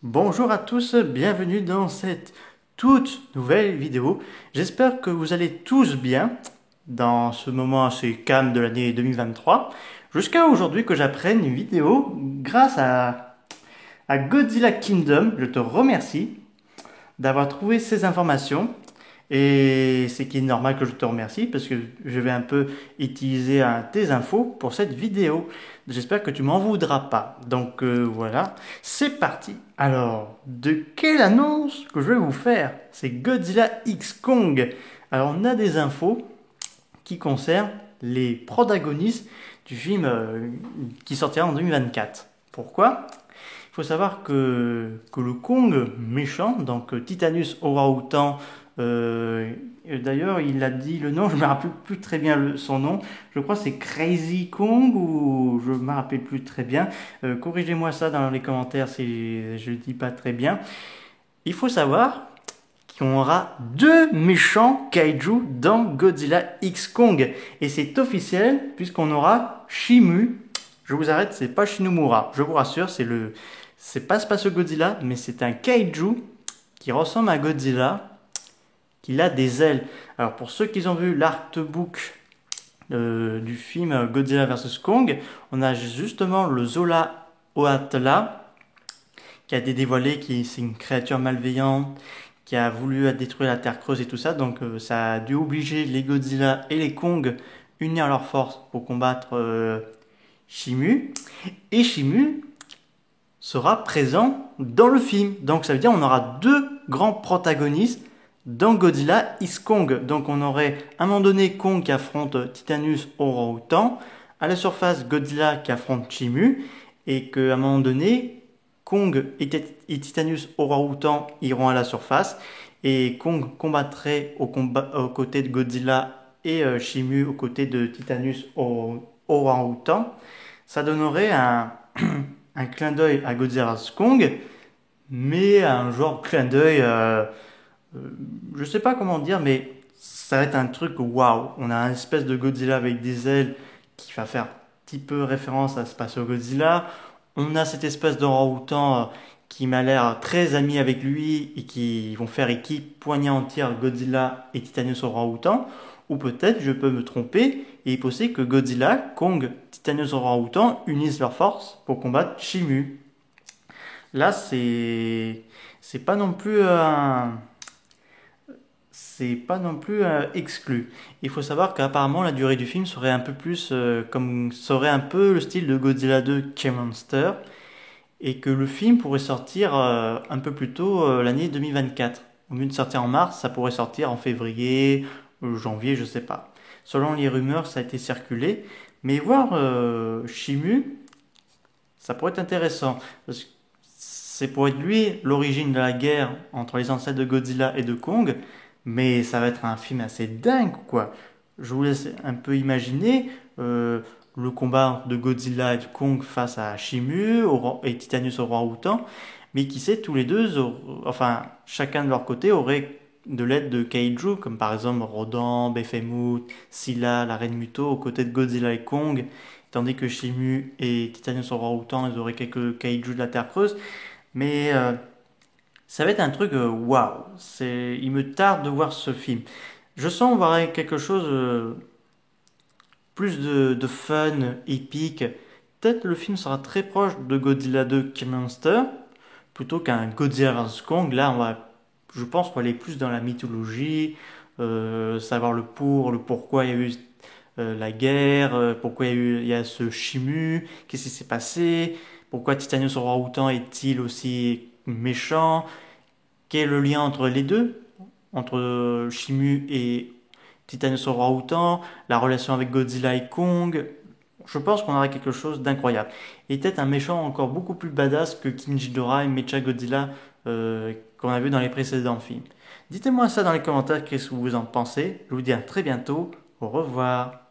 Bonjour à tous, bienvenue dans cette toute nouvelle vidéo. J'espère que vous allez tous bien dans ce moment assez calme de l'année 2023. Jusqu'à aujourd'hui que j'apprenne une vidéo grâce à Godzilla Kingdom. Je te remercie d'avoir trouvé ces informations. Et c'est qui est normal que je te remercie parce que je vais un peu utiliser tes infos pour cette vidéo. J'espère que tu m'en voudras pas. Donc voilà, c'est parti. Alors, de quelle annonce que je vais vous faire? C'est Godzilla X Kong. Alors on a des infos qui concernent les protagonistes du film qui sortira en 2024. Pourquoi? Il faut savoir que le Kong méchant, donc Titanus Orang-Outan, d'ailleurs il a dit le nom, je ne me rappelle plus très bien son nom, je crois que c'est Crazy Kong ou je ne me rappelle plus très bien. Corrigez-moi ça dans les commentaires si je ne le dis pas très bien. Il faut savoir qu'on aura deux méchants kaiju dans Godzilla X Kong. Et c'est officiel puisqu'on aura Shimu. Je vous arrête, c'est pas Shinumura. Je vous rassure, c'est pas Space Godzilla, mais c'est un kaiju qui ressemble à Godzilla, qui a des ailes. Alors pour ceux qui ont vu l'artbook du film Godzilla vs Kong, on a justement le Zola Oatla qui a été dévoilé, qui c'est une créature malveillante qui a voulu détruire la Terre creuse et tout ça. Donc ça a dû obliger les Godzilla et les Kong unir leurs forces pour combattre Shimu. Et Shimu sera présent dans le film. Donc ça veut dire qu'on aura deux grands protagonistes dans Godzilla X Kong. Donc on aurait à un moment donné Kong qui affronte Titanus Orang-Outan, à la surface Godzilla qui affronte Shimu, et qu'à un moment donné Kong et Titanus Orang-Outan iront à la surface et Kong combattrait aux côtés de Godzilla et Shimu aux côtés de Titanus Orang-Outan. Ça donnerait un clin d'œil à Godzilla vs Kong, mais un genre clin d'œil, je sais pas comment dire, mais ça va être un truc waouh. On a une espèce de Godzilla avec des ailes qui va faire un petit peu référence à Space Godzilla. On a cette espèce d'orang-outan qui m'a l'air très ami avec lui et qui vont faire équipe pour anéantir Godzilla et Titanus Orang-Outan. Ou peut-être je peux me tromper et il est possible que Godzilla, Kong, Titanus Orang-Outan unissent leurs forces pour combattre Shimu. Là, c'est pas non plus c'est pas non plus exclu. Il faut savoir qu'apparemment la durée du film serait un peu plus comme serait un peu le style de Godzilla 2 K-Monster et que le film pourrait sortir un peu plus tôt l'année 2024. Au lieu de sortir en mars, ça pourrait sortir en février, janvier, je sais pas. Selon les rumeurs, ça a été circulé, mais voir Shimu, ça pourrait être intéressant parce que c'est pour être lui l'origine de la guerre entre les ancêtres de Godzilla et de Kong, mais ça va être un film assez dingue, quoi. Je vous laisse un peu imaginer le combat de Godzilla et de Kong face à Shimu et Titanus Orang-Outan, mais qui sait, tous les deux, enfin, chacun de leur côté aurait de l'aide de Kaiju, comme par exemple Rodan, Behemoth, Scylla, la Reine Muto, aux côtés de Godzilla et Kong, tandis que Shimu et Titanus Orang-Outan, ils auraient quelques Kaiju de la Terre creuse. Mais ça va être un truc waouh. Il me tarde de voir ce film. Je sens qu'on va avoir quelque chose plus de fun, épique. Peut-être le film sera très proche de Godzilla 2 King Monster plutôt qu'un Godzilla vs Kong. Là, je pense qu'on va aller plus dans la mythologie, savoir le le pourquoi il y a eu la guerre, pourquoi il y a ce Shimu, qu'est-ce qui s'est passé, pourquoi Titanius Orang-Outan est-il aussi méchant, quel est le lien entre les deux, entre Shimu et Titanius Orang-Outan, la relation avec Godzilla et Kong. Je pense qu'on aura quelque chose d'incroyable. Et peut-être un méchant encore beaucoup plus badass que King Ghidorah et Mecha Godzilla qu'on a vu dans les précédents films. Dites-moi ça dans les commentaires, qu'est-ce que vous en pensez. Je vous dis à très bientôt. Au revoir.